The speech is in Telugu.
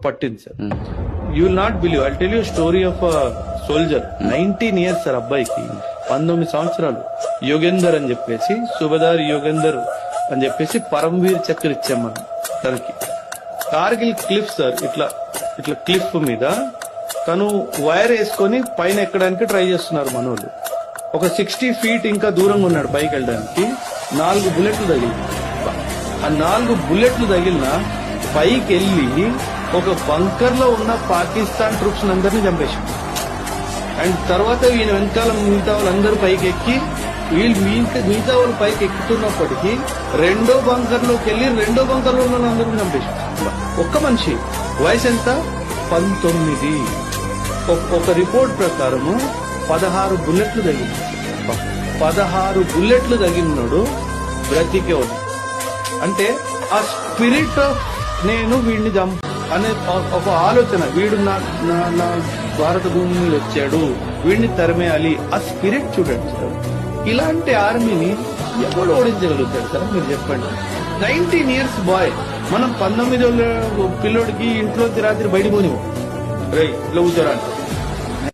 పట్టింది sir. You will not believe, I tell you story of soldier. 19 years sir అబ్బాయికి, 19 సంవత్సరాలు. యోగేందర్ అని చెప్పేసి, సుబేదార్ యోగేందర్ అని చెప్పేసి పరమవీర్ చక్ర ఇచ్చాం మనం తనకి. కార్గిల్ క్లిఫ్ సార్, ఇట్లా ఇట్లా క్లిఫ్ మీద తను వైర్ వేసుకొని పైన ఎక్కడానికి ట్రై చేస్తున్నారు మనోళ్ళు. ఒక 60 feet ఇంకా దూరంగా ఉన్నాడు పైకి వెళ్ళడానికి. 4 bullets తగిలి, ఆ 4 bullets తగిలిన పైకి వెళ్ళి ఒక బంకర్ లో ఉన్న పాకిస్తాన్ ట్రూప్స్ అందరినీ చంపేశాడు. అండ్ తర్వాత ఈయన వెనకాల మిగతా వాళ్ళందరూ పైకి ఎక్కి, వీళ్ళు మిగతా వాళ్ళు పైకి ఎక్కుతున్నప్పటికీ రెండో బంకర్ లోకి వెళ్ళి రెండో బంకర్ లో ఉన్న వాళ్ళందరూ చంపేశాడు. ఒక్క మనిషి వయసు ఎంత? 19. ఒక రిపోర్ట్ ప్రకారము 16 bullets తగిలింది. 16 bullets తగిలినాడు, బ్రతికే ఉంది. అంటే ఆ స్పిరిట్ ఆఫ్ నేను వీడిని అనే ఒక ఆలోచన, వీడు నా భారత భూమి మీద వచ్చాడు, వీడిని తరిమేయాలి, ఆ స్పిరిట్ చూడండి సార్. ఇలాంటి ఆర్మీని ఎవరు ఓడించగలుగుతాడు సార్ మీరు చెప్పండి. 19 years బాయ్. మనం 19 పిల్లోడికి ఇంట్లోకి రాత్రి బయట పోనివ్వం, రే ఇట్లా కూర్చోరా అంటే